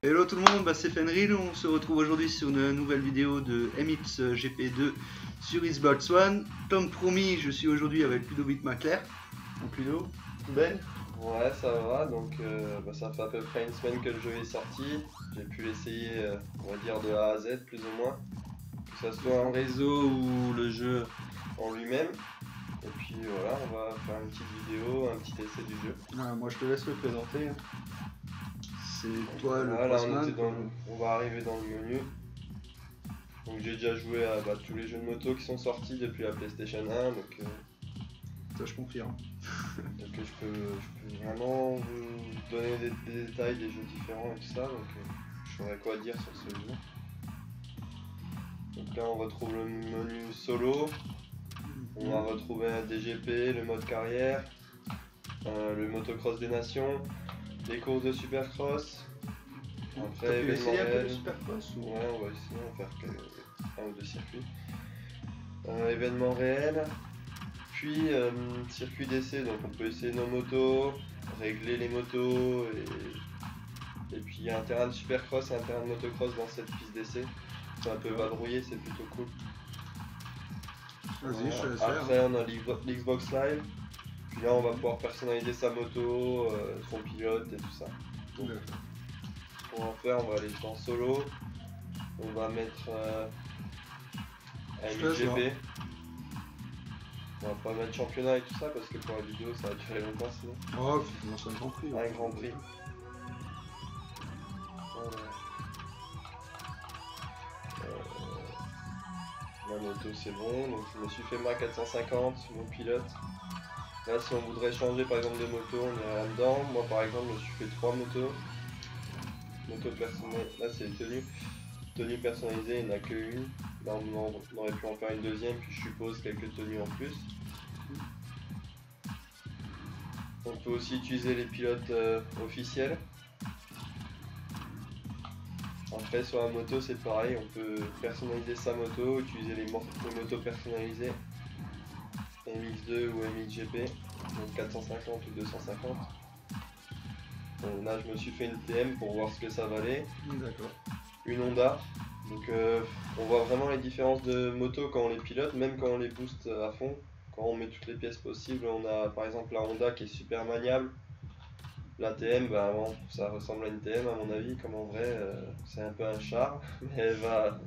Hello tout le monde, c'est Fenrir, on se retrouve aujourd'hui sur une nouvelle vidéo de MX GP2 sur Xbox One. Comme promis, je suis aujourd'hui avec Ludovic Maclair. Donc Ludo, tout belle? Ouais, ça va, donc ça fait à peu près une semaine que le jeu est sorti. J'ai pu l'essayer, on va dire, de A à Z, plus ou moins. Que ça soit en réseau ou le jeu en lui-même. Et puis voilà, on va faire une petite vidéo, un petit essai du jeu. Ouais, moi je te laisse le présenter. C'est toi le Voilà, crossman. on va arriver dans le menu. Donc j'ai déjà joué à tous les jeux de moto qui sont sortis depuis la PlayStation 1, donc Ça je confirme. je peux vraiment vous donner des détails des jeux différents et tout ça, donc je saurais quoi dire sur ce jeu. Donc là on retrouve le menu solo, on va retrouver un DGP, le mode carrière, le motocross des nations, les courses de supercross. Après, tu essayer un peu de supercross ou... Ouais, on va essayer, on va faire un ou deux circuits. Événement réel, puis circuit d'essai, donc on peut essayer nos motos, régler les motos, et puis il y a un terrain de supercross et un terrain de motocross dans cette piste d'essai. C'est un peu vadrouillé, c'est plutôt cool. Vas-y, je te laisse Après on a l'Xbox Live, puis là on va pouvoir personnaliser sa moto, son pilote et tout ça. Donc, ce qu'on va faire, on va aller dans solo, on va mettre un MXGP. On va pas mettre championnat et tout ça parce que pour la vidéo ça va durer longtemps sinon. Oh, finalement c'est un grand prix. Un grand prix. Ma moto c'est bon, donc je me suis fait ma 450, mon pilote. Là si on voudrait changer par exemple de moto, on irait là-dedans. Moi par exemple je me suis fait 3 motos. Moto personnelle, là c'est tenue. Tenue personnalisée, il n'y en a qu'une. Là on aurait pu en faire une deuxième, puis je suppose quelques tenues en plus. On peut aussi utiliser les pilotes officiels. Après sur la moto c'est pareil, on peut personnaliser sa moto, utiliser les motos personnalisées, MX2 ou MXGP, donc 450 ou 250. Bon, là je me suis fait une TM pour voir ce que ça valait. D'accord. Une Honda, donc on voit vraiment les différences de moto quand on les pilote, même quand on les booste à fond. Quand on met toutes les pièces possibles, on a par exemple la Honda qui est super maniable. La TM, bon, ça ressemble à une TM à mon avis, comme en vrai, c'est un peu un char, mais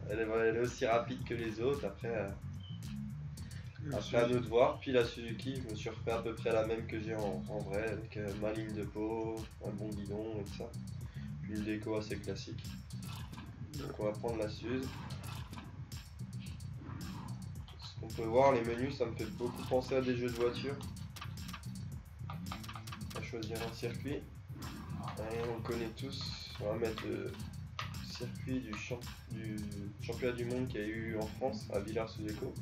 elle est aussi rapide que les autres. Après à nous de voir. Puis la Suzuki, je me suis refait à peu près la même que j'ai en vrai, avec ma ligne de peau, un bon guidon et tout ça. Puis une déco assez classique. Donc on va prendre la Suze. Ce qu'on peut voir, les menus, ça me fait beaucoup penser à des jeux de voiture. On va choisir un circuit. Et on le connaît tous. On va mettre le circuit du championnat du monde qu'il y a eu en France, à Villars-sous-Écot.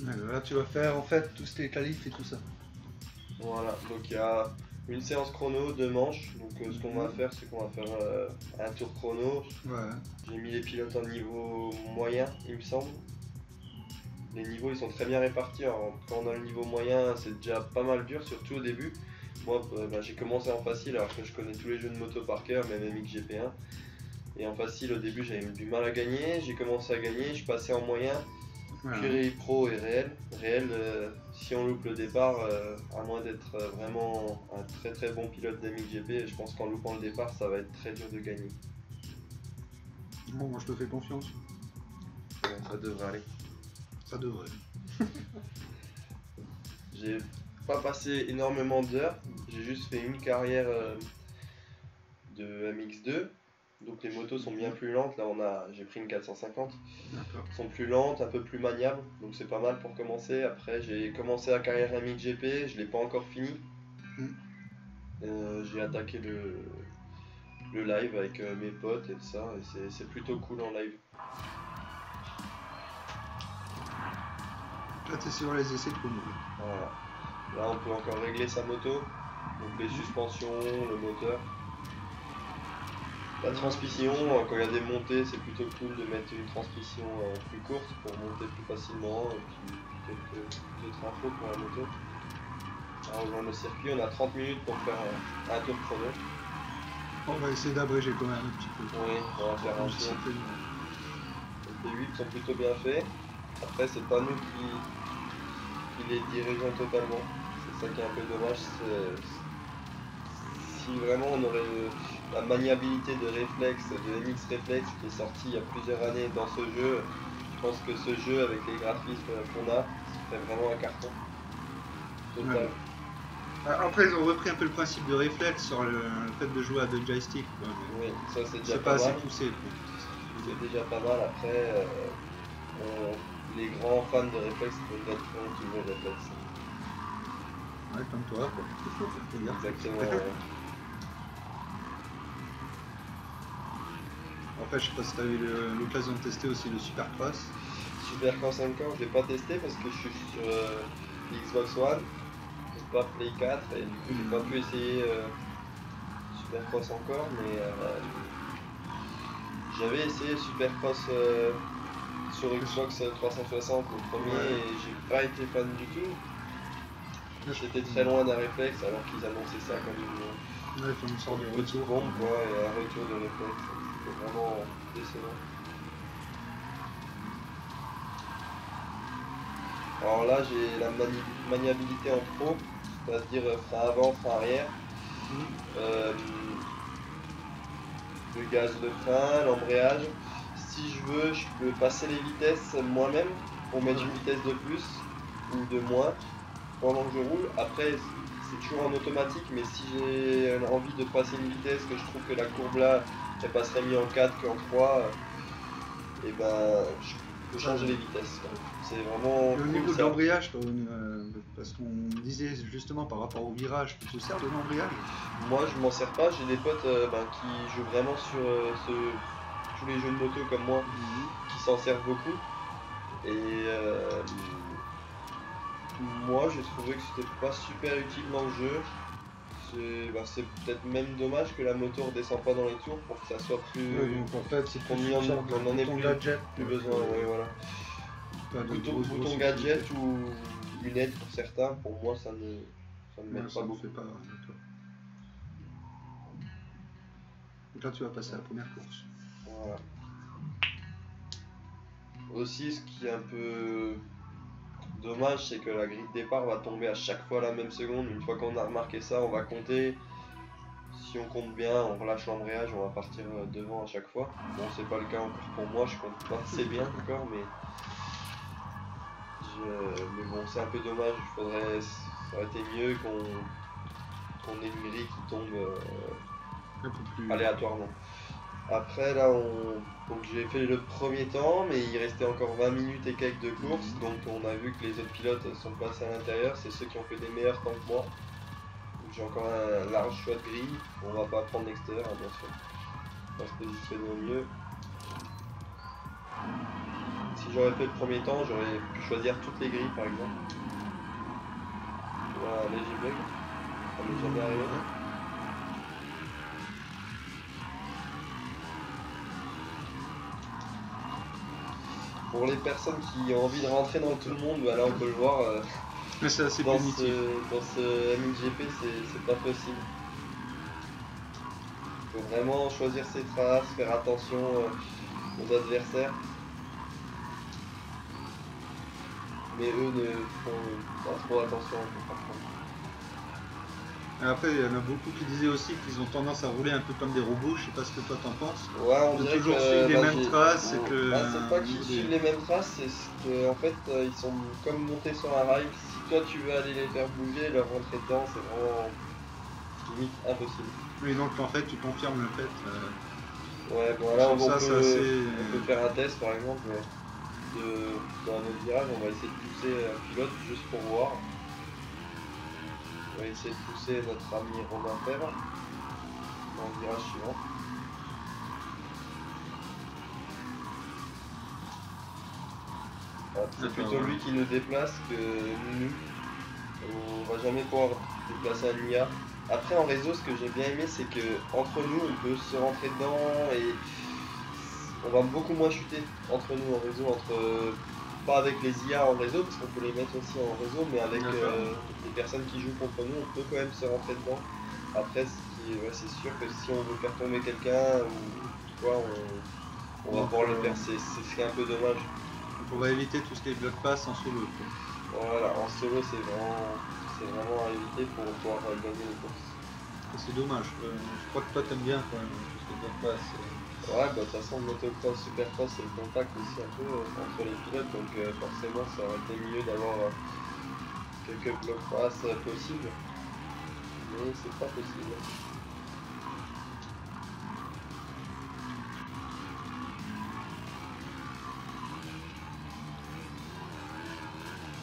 Là tu vas faire en fait tous tes qualifs et tout ça. Voilà, donc il y a une séance chrono, 2 manches. Donc ce qu'on va faire, c'est qu'on va faire un tour chrono. Ouais. J'ai mis les pilotes en niveau moyen, il me semble. Les niveaux ils sont très bien répartis. Alors, quand on a le niveau moyen, c'est déjà pas mal dur, surtout au début. Moi j'ai commencé en facile alors que je connais tous les jeux de moto par cœur, même MXGP1. Et en facile au début j'avais du mal à gagner, j'ai commencé à gagner, je passais en moyen. Puis pro et réel. Réel, si on loupe le départ, à moins d'être vraiment un très très bon pilote d'MXGP, je pense qu'en loupant le départ, ça va être très dur de gagner. Bon, moi je te fais confiance. Bon, ça devrait aller. Ça devrait. J'ai pas passé énormément d'heures, j'ai juste fait une carrière de MX2. Donc les motos sont bien plus lentes, là j'ai pris une 450. Elles sont plus lentes, un peu plus maniables, donc c'est pas mal pour commencer. Après j'ai commencé la carrière MXGP, je l'ai pas encore fini. J'ai attaqué le live avec mes potes et tout ça, et c'est plutôt cool en live. Là t'es sur les essais chrono. Voilà. Là on peut encore régler sa moto, donc les suspensions, le moteur. La transmission, quand il y a des montées, c'est plutôt cool de mettre une transmission plus courte pour monter plus facilement, et puis quelques autres infos pour la moto. à rejoindre le circuit. On a 30 minutes pour faire un tour chrono. On va essayer d'abréger quand même un petit peu. Oui, on va faire un tour. Les 8 sont plutôt bien faits. Après, c'est pas nous qui les dirigeons totalement. C'est ça qui est un peu dommage. Si vraiment on aurait la maniabilité de réflexe, de MX Reflex qui est sorti il y a plusieurs années dans ce jeu, je pense que ce jeu avec les graphismes qu'on a, serait vraiment un carton total. Ouais. Après ils ont repris un peu le principe de réflexe sur le fait de jouer à deux joysticks. Oui, ça c'est déjà pas assez mal. poussé. C'est déjà pas mal. Après, les grands fans de réflexe peut-être font toujours réflexe. Ouais, comme toi, quoi. Exactement. Ouais. Après, je sais pas si tu as eu l'occasion de tester aussi le Supercross. Supercross encore, je l'ai pas testé parce que je suis sur Xbox One, pas Play 4 et du coup j'ai pas pu essayer Supercross encore, mais j'avais essayé Supercross sur Xbox 360 le premier et j'ai pas été fan du tout. J'étais très loin d'un réflexe alors qu'ils annonçaient ça comme une sorte de petite bombe quoi, et un retour de réflexe. C'était vraiment décevant. Alors là j'ai la maniabilité en pro, c'est-à-dire frein avant, frein arrière, le gaz de frein, l'embrayage. Si je veux, je peux passer les vitesses moi-même pour mettre une vitesse de plus ou de moins pendant que je roule. Après c'est toujours en automatique, mais si j'ai envie de passer une vitesse que je trouve que la courbe là elle passerait mieux en 4 qu'en 3, et ben je peux changer les vitesses. C'est vraiment au cool, niveau de ça. l'embrayage, parce qu'on disait justement par rapport au virage, tu te sers de l'embrayage? Moi je m'en sers pas, j'ai des potes qui jouent vraiment sur tous les jeux de moto comme moi, qui s'en servent beaucoup. Et moi j'ai trouvé que c'était pas super utile dans le jeu. C'est peut-être même dommage que la moto redescend pas dans les tours pour que ça soit plus. Oui, donc en fait c'est qu'on plus y en une sorte de qu'on en ait bouton plus gadget. besoin, ouais, voilà. Bouton gadget ou une aide pour certains, pour moi ça ne m'aide pas beaucoup. Pas, donc là tu vas passer à la première course. Voilà. Aussi ce qui est un peu dommage, c'est que la grille de départ va tomber à chaque fois à la même seconde. Une fois qu'on a remarqué ça, on va compter. Si on compte bien, on relâche l'embrayage, on va partir devant à chaque fois. Bon, c'est pas le cas encore pour moi, je compte pas assez bien encore, mais bon, c'est un peu dommage. Ça aurait été mieux qu'on ait une grille qui tombe un peu plus aléatoirement. Après là, donc j'ai fait le premier temps, mais il restait encore 20 minutes et quelques de course, donc on a vu que les autres pilotes sont passés à l'intérieur, c'est ceux qui ont fait des meilleurs temps que moi. Donc j'ai encore un large choix de grille, on va pas prendre l'extérieur, bien sûr. On va se positionner au mieux. Si j'aurais fait le premier temps, j'aurais pu choisir toutes les grilles par exemple. Voilà, un léger bug, ça m'est jamais arrivé. Pour les personnes qui ont envie de rentrer dans tout le monde, bah là on peut le voir. c'est assez dans primitif. Dans ce MXGP, c'est pas possible. Il faut vraiment choisir ses traces, faire attention aux adversaires. Mais eux ne font pas trop attention par contre. Après, il y en a beaucoup qui disaient aussi qu'ils ont tendance à rouler un peu comme des robots, je sais pas ce que toi t'en penses. Ouais, on dirait toujours que suivre les mêmes traces et que. c'est pas qu'ils suivent les mêmes traces, c'est qu'en fait ils sont comme montés sur un rail. Si toi tu veux aller les faire bouger, leur rentrer dedans, c'est vraiment limite impossible. Oui, donc en fait tu confirmes le fait. Ouais, bon là on assez... peut faire un test par exemple. Dans notre virage, on va essayer de pousser un pilote juste pour voir. On va essayer de pousser notre ami Romain Fer dans le virage suivant. C'est plutôt lui qui nous déplace que nous. On va jamais pouvoir déplacer un IA. Après en réseau, ce que j'ai bien aimé, c'est que entre nous, on peut se rentrer dedans et on va beaucoup moins chuter entre nous en réseau, entre pas avec les IA en réseau, parce qu'on peut les mettre aussi en réseau, mais avec D'accord. les personnes qui jouent contre nous, on peut quand même se rentrer dedans. Après, ouais, c'est sûr que si on veut faire tomber quelqu'un ou quoi, on va Donc, pouvoir le faire. C'est ce qui est un peu dommage. donc on va éviter tout ce qui est bloc pass en solo. Quoi. Voilà, en solo, c'est vraiment à éviter pour pouvoir gagner les courses. C'est dommage. Je crois que toi t'aimes bien quand même tout ce qui est bloc pass. Ouais, bah de toute façon, motocross, supercross, c'est le contact aussi un peu entre les pilotes, donc forcément, ça aurait été mieux d'avoir quelques blocs pass possibles, mais c'est pas possible.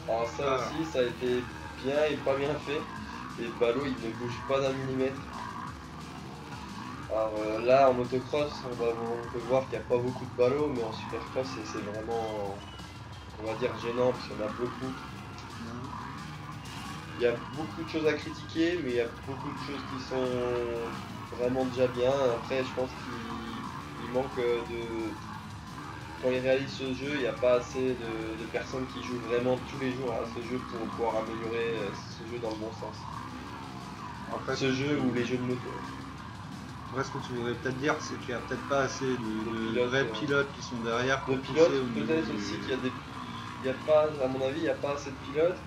Alors ça aussi, ça a été bien et pas bien fait. Les ballots, ils ne bougent pas d'un millimètre. Alors là, en motocross, on peut voir qu'il n'y a pas beaucoup de ballots, mais en supercross, c'est vraiment, on va dire, gênant, parce qu'il y en a beaucoup. Il y a beaucoup de choses à critiquer, mais il y a beaucoup de choses qui sont vraiment déjà bien. Après, je pense qu'il manque de... Quand ils réalisent ce jeu, il n'y a pas assez de personnes qui jouent vraiment tous les jours à ce jeu pour pouvoir améliorer ce jeu dans le bon sens. Après, ce jeu ou les jeux de moto. Après, ce que tu voudrais peut-être dire, c'est qu'il n'y a peut-être pas assez de vrais pilotes qui sont derrière pour pousser au niveau peut-être aussi qu'il y a pas, à mon avis, il n'y a pas assez de pilotes.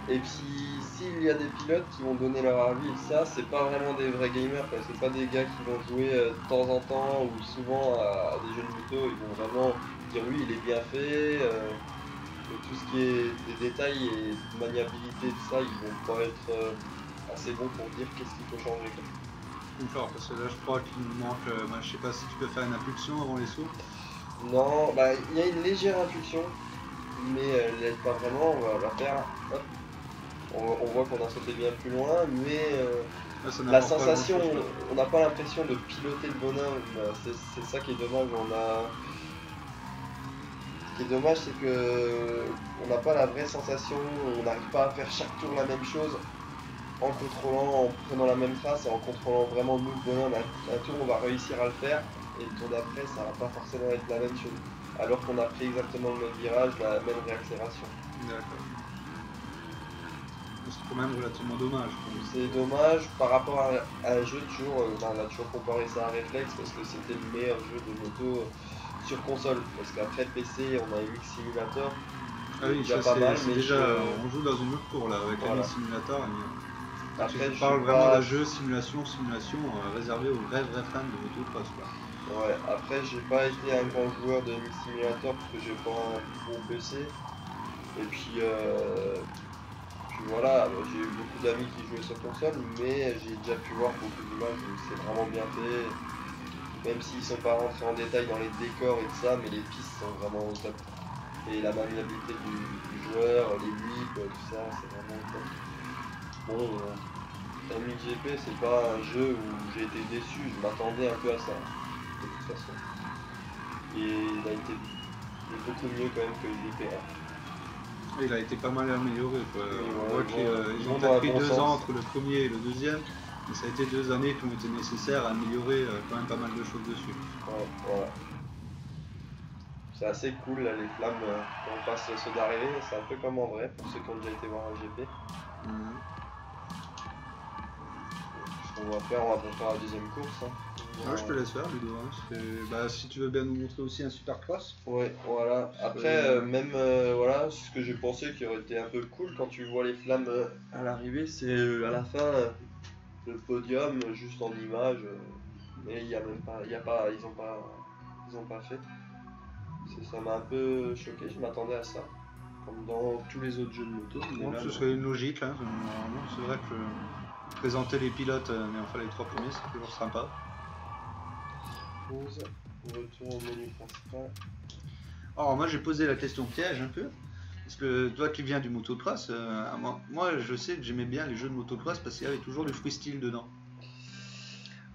Et puis, s'il y a des pilotes qui vont donner leur avis, ça, c'est pas vraiment des vrais gamers, quoi. C'est pas des gars qui vont jouer de temps en temps ou souvent à des jeux de moto. Ils vont vraiment dire oui, il est bien fait. Et tout ce qui est des détails et de maniabilité de ça, ils vont pas être assez bons pour dire qu'est-ce qu'il faut changer, quoi. D'accord, parce que là, je crois qu'il nous manque. Je sais pas si tu peux faire une impulsion avant les sauts. Non, bah il y a une légère impulsion, mais elle n'aide pas vraiment. On va la faire. Hop. On voit qu'on a sauté bien plus loin, mais la sensation, on n'a pas l'impression de piloter le bonhomme. C'est ça qui est dommage. Ce qui est dommage, c'est que on n'a pas la vraie sensation. On n'arrive pas à faire chaque tour la même chose en contrôlant, en prenant la même trace et en contrôlant vraiment nous le bonhomme. Un tour, on va réussir à le faire, et le tour d'après, ça va pas forcément être la même chose. Alors qu'on a pris exactement le même virage, la même réaccélération. D'accord. C'est quand même relativement dommage. C'est dommage par rapport à un jeu toujours, on a toujours comparé ça à Reflex parce que c'était le meilleur jeu de moto sur console. Parce qu'après PC, on a MX Simulator. Ah oui, déjà ça pas mal, mais déjà, on joue dans une autre cour là avec voilà. MX Simulator. Après, je parle vraiment d'un jeu simulation réservé aux vrais fans de motocross. Ouais, après j'ai pas été un grand joueur de MX Simulator parce que j'ai pas un bon PC. Et puis voilà, j'ai eu beaucoup d'amis qui jouaient sur console, mais j'ai déjà pu voir beaucoup d'images où c'est vraiment bien fait. Même s'ils sont pas rentrés en détail dans les décors et tout ça, mais les pistes sont vraiment au top. Et la maniabilité du joueur, les whips, tout ça, c'est vraiment top. Bon, MXGP, c'est pas un jeu où j'ai été déçu, je m'attendais un peu à ça, de toute façon. Et il a été beaucoup mieux quand même que le GP1. Il a été pas mal amélioré. Quoi. On voit qu'ils ont peut-être pris 2 ans entre le premier et le deuxième, mais ça a été 2 années qui ont été nécessaires à améliorer quand même pas mal de choses dessus. Ouais, voilà. C'est assez cool là, les flammes quand on passe le saut d'arrivée, c'est un peu comme en vrai pour ceux qui ont déjà été voir un GP. Ce qu'on va faire, on va faire la deuxième course. Ouais, je te laisse faire, Ludo. Si tu veux bien nous montrer aussi un supercross. Ouais, voilà. Après, même voilà, ce que j'ai pensé qui aurait été un peu cool quand tu vois les flammes à l'arrivée, c'est à la fin le podium juste en image. Mais il y a même pas, ils ont pas fait. Ça m'a un peu choqué, je m'attendais à ça. Comme dans tous les autres jeux de moto. Ce serait une logique. Hein. C'est vrai que présenter les pilotes, mais enfin les 3 premiers, c'est toujours sympa. 11, retour au menu principal. Alors moi j'ai posé la question piège un peu, parce que toi qui viens du motocross, moi je sais que j'aimais bien les jeux de motocross parce qu'il y avait toujours du freestyle dedans.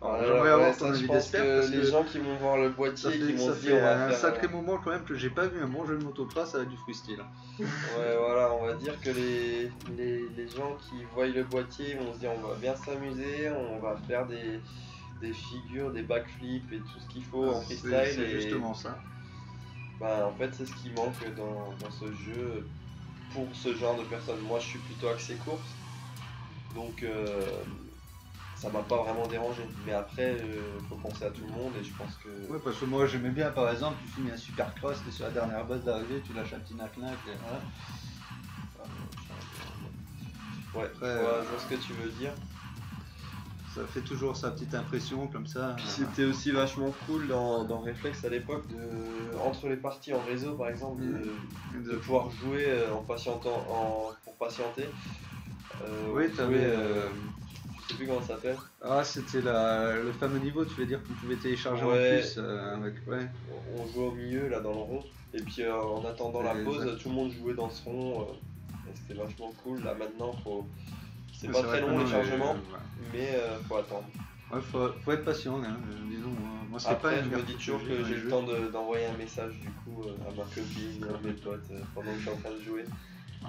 Alors j'aimerais avoir ton avis d'expert parce que les gens qui vont voir le boîtier qui vont se dire on va faire un sacré moment quand même que j'ai pas vu un bon jeu de motocross avec du freestyle. Ouais voilà, on va dire que les gens qui voient le boîtier vont se dire on va bien s'amuser, on va faire des figures, des backflips et tout ce qu'il faut en freestyle. C'est justement ça. Bah, en fait, c'est ce qui manque dans ce jeu pour ce genre de personnes. Moi, je suis plutôt axé course, donc ça m'a pas vraiment dérangé. Mais après, faut penser à tout le monde et je pense que. Ouais, parce que moi j'aimais bien, par exemple, tu finis un super cross, t'es sur la dernière bosse d'arrivée, tu lâches un petit knack-knack et voilà. Ouais, Après, je vois ce que tu veux dire. Ça fait toujours sa petite impression comme ça. Puis c'était aussi vachement cool dans Reflex à l'époque, entre les parties en réseau par exemple, de pouvoir jouer en patientant, pour patienter. Oui, t'avais. Je sais plus comment ça s'appelle. Ah, c'était le fameux niveau, tu veux dire qu'on pouvait télécharger Ouais. en plus avec. Ouais. On jouait au milieu là dans le rond, et puis en attendant la pause, tout le monde jouait dans ce rond. Et c'était vachement cool. Là maintenant, c'est pas très long les chargements, mais faut attendre. Ouais, faut être patient, hein, disons. Moi, c'est pas Après, une je me dis toujours que j'ai le jeu. temps d'envoyer un message du coup à ma copine, à mes potes pendant que je suis en train de jouer. Ouais.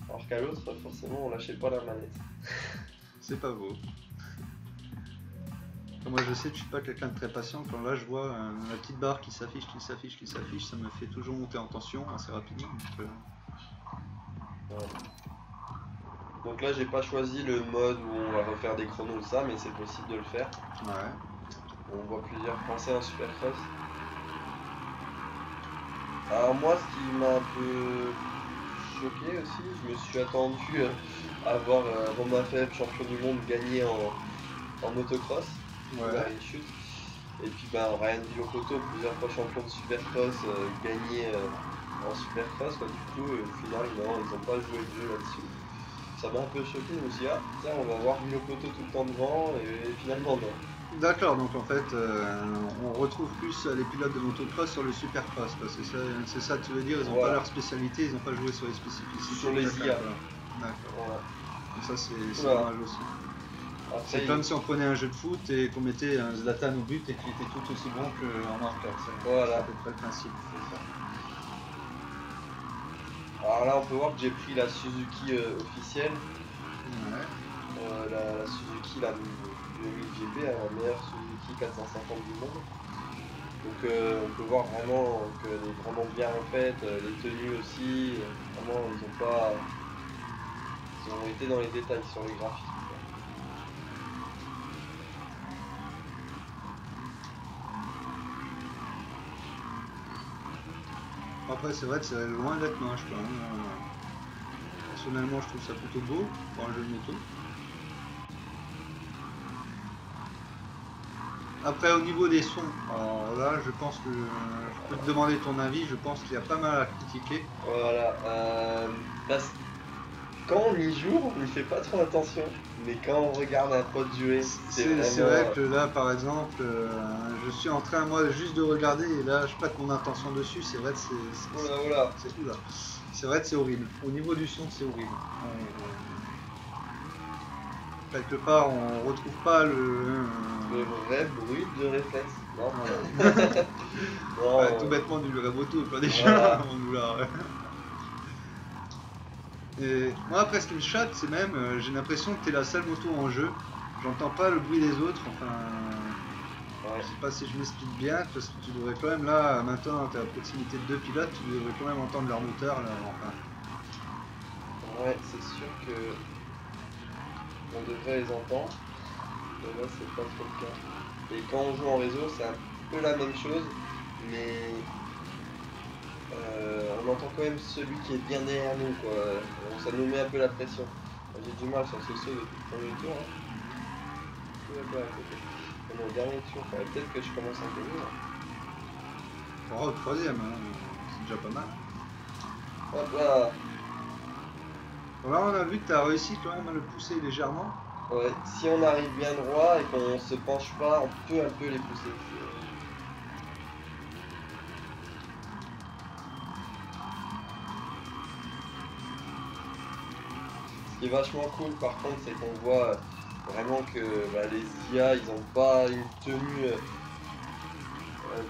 Alors qu'à l'autre, forcément, on lâchait pas la manette. C'est pas beau. Moi, je sais que je suis pas quelqu'un de très patient. Quand là, je vois la petite barre qui s'affiche, ça me fait toujours monter en tension assez rapidement. Ouais. Donc là, j'ai pas choisi le mode où on va refaire des chronos ou ça, mais c'est possible de le faire. Ouais. On voit plusieurs Français en Supercross. Alors moi, ce qui m'a un peu choqué aussi, je me suis attendu à voir Romain Feb, champion du monde, gagner en motocross, Ouais. chute. Et puis Ryan Villopoto, plusieurs fois champion de Supercross, gagné en Supercross. Du coup, au final, non, ils n'ont pas joué le jeu là-dessus. Ça m'a un peu choqué, je me suis dit, ah, tiens, on va voir Villopoto tout le temps devant, et finalement, non. D'accord, donc en fait, on retrouve plus les pilotes de motocross sur le supercross. C'est ça, tu veux dire, ils n'ont pas leur spécialité, ils n'ont pas joué sur les spécificités. Sur les IA. D'accord. Voilà. Donc ça, c'est dommage aussi. C'est comme si on prenait un jeu de foot et qu'on mettait un Zlatan au but et qu'il était tout aussi bon qu'en marqueur. Voilà. C'est à peu près le principe. Alors là, on peut voir que j'ai pris la Suzuki officielle. Ouais. La Suzuki, la 2000 GP, la meilleure Suzuki 450 du monde. Donc on peut voir vraiment qu'elle est vraiment bien refaite, les tenues aussi, vraiment ils ont été dans les détails sur les graphiques. Après, c'est vrai que c'est loin d'être moche, quoi. Personnellement, je trouve ça plutôt beau pour un jeu de moto. Après, au niveau des sons, alors là, je pense que je peux te demander ton avis. Je pense qu'il y a pas mal à critiquer. Voilà. Quand on y joue, on n'y fait pas trop attention. Mais quand on regarde un pote jouer, c'est vrai que là, par exemple, je suis en train, moi, juste de regarder et là, je prête mon attention dessus. C'est vrai que c'est vrai que c'est horrible. Au niveau du son, c'est horrible. Quelque part, on retrouve pas le vrai bruit de réflexe. Non. Non, ouais, tout bêtement du vrai moto, quoi, déjà. On nous l'a. Et moi, après, ce qui me chatte, c'est même, j'ai l'impression que t'es la seule moto en jeu. J'entends pas le bruit des autres. Enfin, je sais pas si je m'explique bien, parce que tu devrais quand même là, maintenant, t'es à proximité de deux pilotes, tu devrais quand même entendre leur moteur là. Enfin. Ouais, c'est sûr que on devrait les entendre. Mais là, c'est pas trop le cas. Et quand on joue en réseau, c'est un peu la même chose, mais on entend quand même celui qui est bien derrière nous, quoi. Ça nous met un peu la pression. J'ai du mal sur ce saut depuis le premier tour. Mon dernier tour, peut-être que je commence à gagner. Oh, le troisième, hein. C'est déjà pas mal. Hop là. Là, on a vu que tu as réussi quand même à le pousser légèrement. Ouais, si on arrive bien droit et qu'on se penche pas, on peut un peu les pousser. Ce qui est vachement cool par contre, c'est qu'on voit vraiment que les IA, ils ont pas une tenue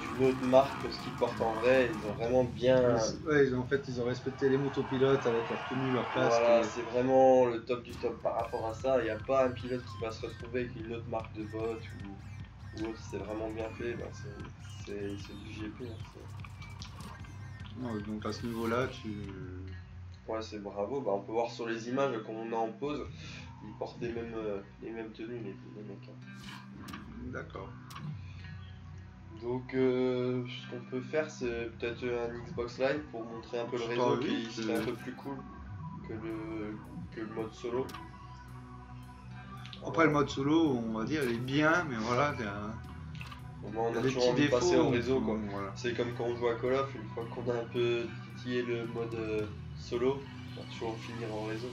d'une autre marque que ce qu'ils portent en vrai. Ils ont vraiment bien. Ouais, ils ont respecté les motopilotes avec leur tenue, leur casque. Voilà, c'est vraiment le top du top par rapport à ça. Il n'y a pas un pilote qui va se retrouver avec une autre marque de bottes ou autre. C'est vraiment bien fait. C'est du GP. Non, donc à ce niveau-là, tu... Ouais, c'est bravo. Bah, on peut voir sur les images qu'on a en pause, ils portent les mêmes tenues, les mecs. Hein. D'accord. Donc, ce qu'on peut faire, c'est peut-être un Xbox Live pour montrer un peu le réseau qui serait un peu plus cool que le mode solo. Après, le mode solo, on va dire, il est bien, mais voilà, Moi, on a des toujours petits envie de passer défauts. au réseau, quoi. Voilà. C'est comme quand on joue à Call of, une fois qu'on a un peu titillé le mode solo, on va toujours finir en réseau.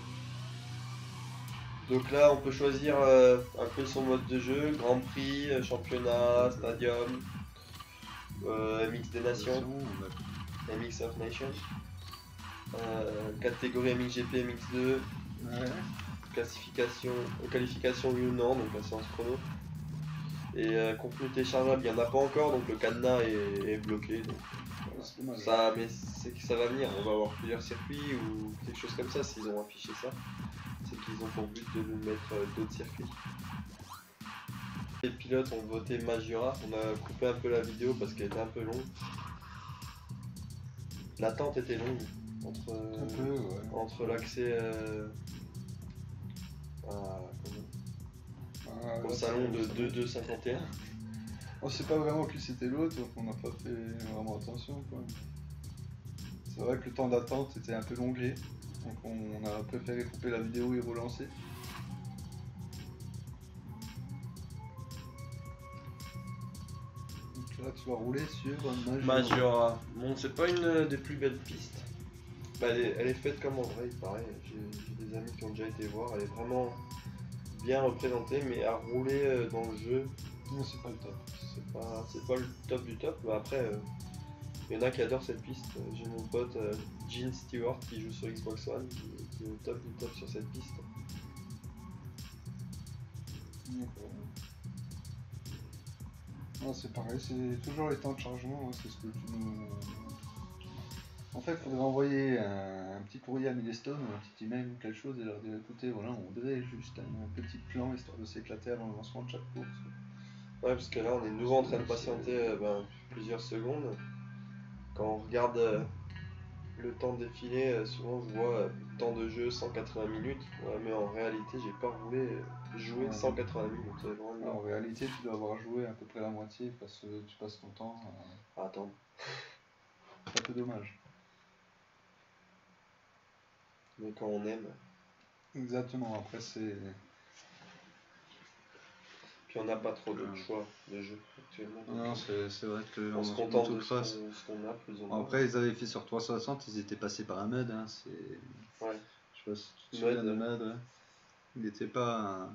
Donc là, on peut choisir un peu son mode de jeu, Grand Prix, championnat, stadium, MX des Nations, MX of Nations, catégorie MXGP, MX2, qualification oui ou non, donc la séance chrono. Et contenu téléchargeable, il n'y en a pas encore, donc le cadenas est bloqué. Donc, voilà. Mais c'est que ça va venir, on va avoir plusieurs circuits ou quelque chose comme ça s'ils ont affiché ça. C'est qu'ils ont pour but de nous mettre d'autres circuits. Les pilotes ont voté Majura, on a coupé un peu la vidéo parce qu'elle était un peu longue. L'attente était longue entre l'accès au salon de 2251. On sait pas vraiment qui c'était l'autre, donc on n'a pas fait vraiment attention, quoi. C'est vrai que le temps d'attente était un peu longué, donc on a préféré couper la vidéo et relancer. Donc là tu vas rouler sur Majora. Bon, c'est pas une des plus belles pistes. Bah, elle est faite comme en vrai, il paraît. J'ai des amis qui ont déjà été voir, elle est vraiment bien représentée, mais à rouler dans le jeu, non, c'est pas le top. C'est pas le top du top. Bah, après, il y en a qui adorent cette piste. J'ai mon pote Gene Stewart qui joue sur Xbox One, qui est au top du top sur cette piste. Non, c'est pareil, c'est toujours les temps de chargement, hein, c'est ce que tu nous... En fait, il faudrait envoyer un petit courrier à Milestone ou un petit email ou quelque chose et leur dire écoutez, voilà, on voudrait juste un petit plan histoire de s'éclater avant le lancement de chaque course. Ouais, parce que là, on est nouveau en train de patienter plusieurs secondes. Quand on regarde le temps défilé, souvent je vois temps de jeu 180 minutes. Ouais, mais en réalité, j'ai pas joué 180 minutes. Loin de là. En réalité, tu dois avoir joué à peu près la moitié parce que tu passes ton temps à attendre. C'est un peu dommage. Mais quand on aime. Exactement, après c'est... Puis on n'a pas trop de choix de jeu actuellement. Non, c'est vrai que on se contente de ce qu'on a plus ou moins. Après, ils avaient fait sur 360, ils étaient passés par un mud. Hein, ouais. Je sais pas si tu te souviens de mud. Ouais. Il n'était pas...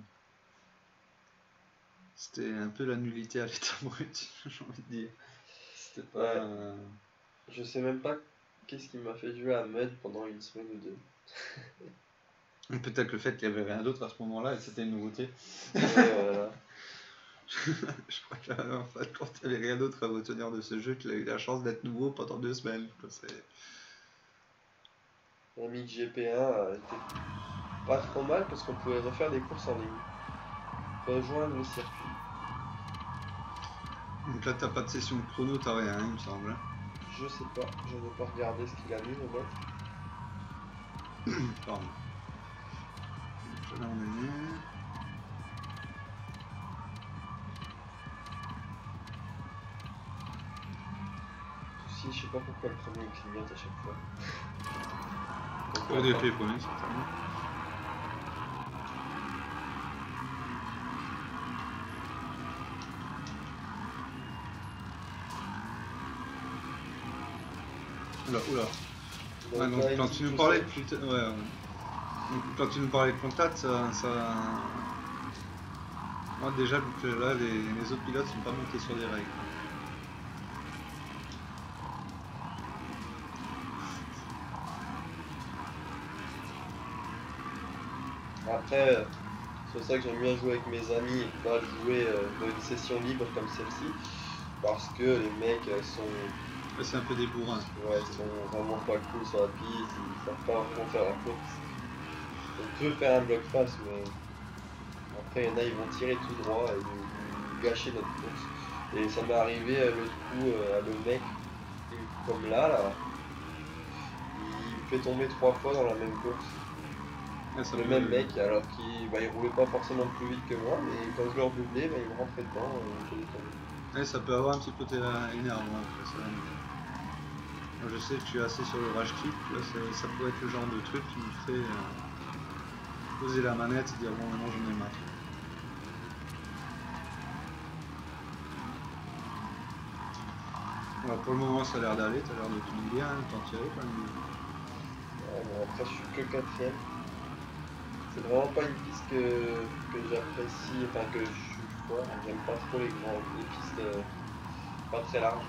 C'était un peu la nullité à l'état brut, j'ai envie de dire. C'était pas... Ouais. Je sais même pas qu'est-ce qui m'a fait jouer à mud pendant une semaine ou deux. Peut-être le fait qu'il n'y avait rien d'autre à ce moment-là et que c'était une nouveauté. Ouais, voilà. Je crois qu'en fait, quand il n'y avait rien d'autre à retenir de ce jeu, qu'il a eu la chance d'être nouveau pendant 2 semaines. MX GP1 était pas trop mal parce qu'on pouvait refaire des courses en ligne. Rejoindre le circuit. Donc là, t'as pas de session de chrono, t'as rien, il me semble. Je sais pas, je n'ai pas regardé ce qu'il a mis, le mec. Pardon. Donc là, on est... Si, je sais pas pourquoi le premier il clignote à chaque fois. EDP premier, certainement. Oula. Ouais, donc, quand tu nous parlais de quand tu nous parlais de contact, ça... Moi déjà, vu que là, les autres pilotes sont pas montés sur des règles. Après, c'est pour ça que j'aime bien jouer avec mes amis et pas jouer dans une session libre comme celle-ci. Parce que les mecs sont... C'est un peu des bourrins. Ouais, ils sont vraiment pas cool sur la piste, ils savent pas vraiment faire la course. On peut faire un bloc face, mais après il y en a, ils vont tirer tout droit et nous gâcher notre course. Et ça m'est arrivé l'autre coup à le mec, comme là, fais tomber 3 fois dans la même course. Ouais, ça Le peut- même mec, alors qu'il il roulait pas forcément plus vite que moi, mais quand je le redoublais, il me rentrait dedans et il me faisait tomber. Ouais, ça peut avoir un petit côté énervant après ça. Moi, je sais que je suis assez sur le rage kit, là, ça pourrait être le genre de truc qui me ferait poser la manette et dire bon maintenant j'en ai marre. Alors pour le moment ça a l'air d'aller, t'as l'air de tenir bien, t'en tirer quand même. Ouais, mais après, je suis que 4ème. C'est vraiment pas une piste que j'apprécie, enfin que je suis fort. J'aime pas trop les pistes pas très larges.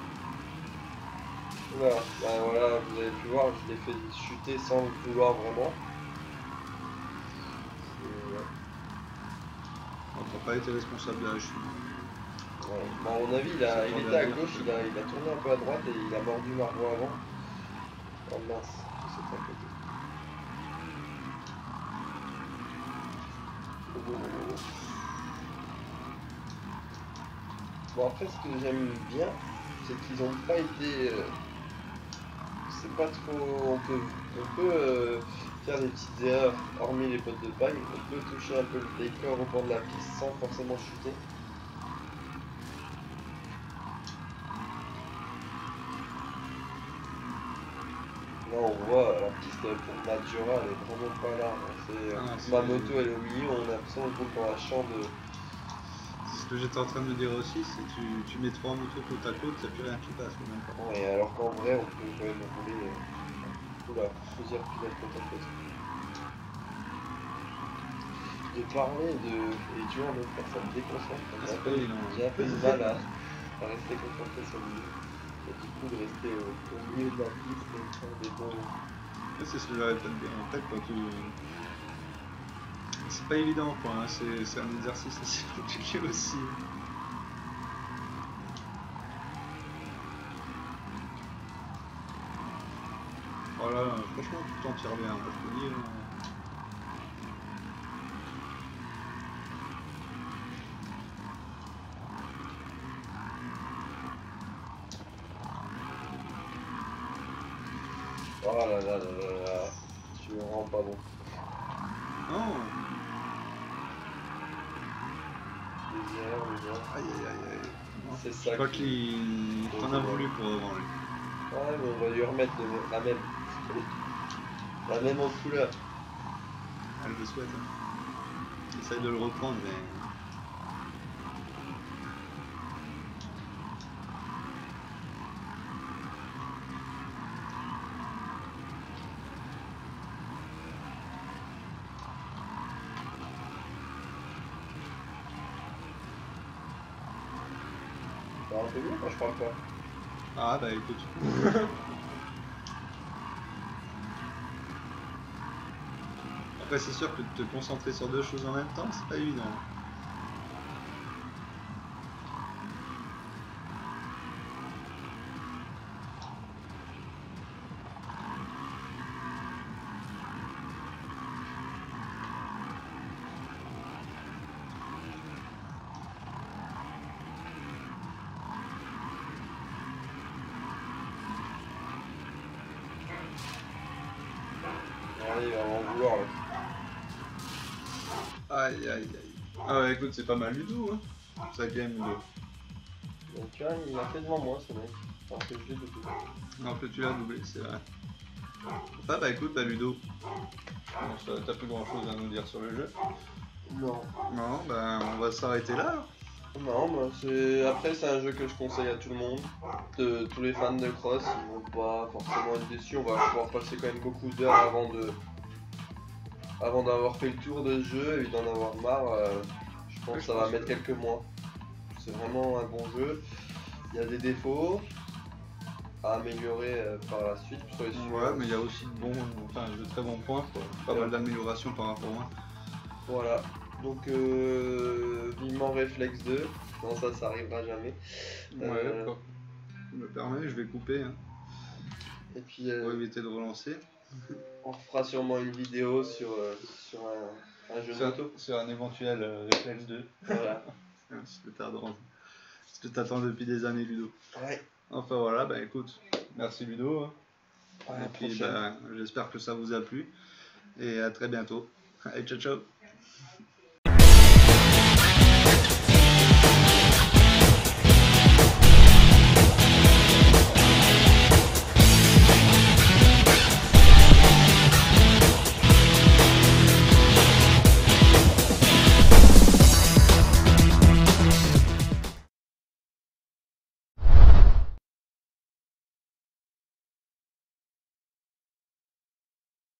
Voilà, bah, voilà, vous avez pu voir, je l'ai fait chuter sans le vouloir vraiment. Et, ouais. Bon, t'as pas été responsable de la chute. Ouais. Bon, à mon avis, il était à gauche, il a tourné un peu à droite et il a mordu Margot avant. Oh mince, je sais pas côté. Bon, après, ce que j'aime bien, c'est qu'ils ont pas été. C'est pas trop. On peut faire des petites erreurs, hormis les potes de paille. On peut toucher un peu le décor au bord de la piste sans forcément chuter. Là, on voit la piste pour Maggiora, elle est vraiment pas large. Ma moto, elle est au milieu, on a l'impression qu'on roule dans la chambre de. C'est ce que j'étais en train de me dire aussi, c'est que tu mets 3 motos côte à côte, t'as plus rien qui passe même pas. Ouais, alors qu'en vrai, on peut quand même rouler plusieurs pilotes côte à côte. De parler de. Et tu vois, même personne me déconcentre. J'ai un peu de mal à rester concentré sur le jeu. Et du coup, de rester au milieu de la piste et de faire des bons. C'est ce que j'arrête de dire. En fait, quand tu. C'est pas évident quoi, hein. C'est un exercice assez compliqué aussi. Voilà, franchement, tu t'en tires bien, je te dis. Oh là là là là là, tu me rends pas bon. Non. Les erreurs. Aïe aïe aïe aïe. C'est ça. Je crois qu'il t'en a voulu pour avant lui. Ouais, mais on va lui remettre la même. La même en couleur. Elle le souhaite. Hein. Essaye de le reprendre, mais. C'est un peu mieux quand je parle pas. Ah bah écoute. Après c'est sûr que de te concentrer sur deux choses en même temps, c'est pas évident. Allez, il va m'en vouloir là. Aïe aïe aïe. Ah ouais écoute c'est pas mal du tout hein. Ça game Ludo. Donc tu vois, il a fait devant moi ce mec. Alors que je l'ai doublé. Non que tu l'as doublé, c'est vrai. Enfin bah écoute bah Ludo. Bon, t'as plus grand chose à nous dire sur le jeu. Non. Non bah on va s'arrêter là. Non, bah après c'est un jeu que je conseille à tout le monde, tous les fans de cross, ils vont pas forcément être déçus, on va pouvoir passer quand même beaucoup d'heures avant d'avoir fait le tour de ce jeu et d'en avoir marre. Je pense que ça va mettre quelques mois. C'est vraiment un bon jeu. Il y a des défauts à améliorer par la suite. Ouais mais il y a aussi de très bons points quoi. Pas mal d'améliorations par rapport à moi. Voilà. Donc vivement Réflexe 2. Non ça arrivera jamais. Ouais, je me permets, je vais couper hein, Et puis pour éviter de relancer. on fera sûrement une vidéo sur un jeu de moto. Sur un éventuel Réflexe 2. Voilà. Ce que t'attends depuis des années Ludo. Ouais. Enfin voilà, bah écoute, merci Ludo. Hein. À la Et puis, prochaine. j'espère que ça vous a plu. Et à très bientôt. Allez, ciao, ciao.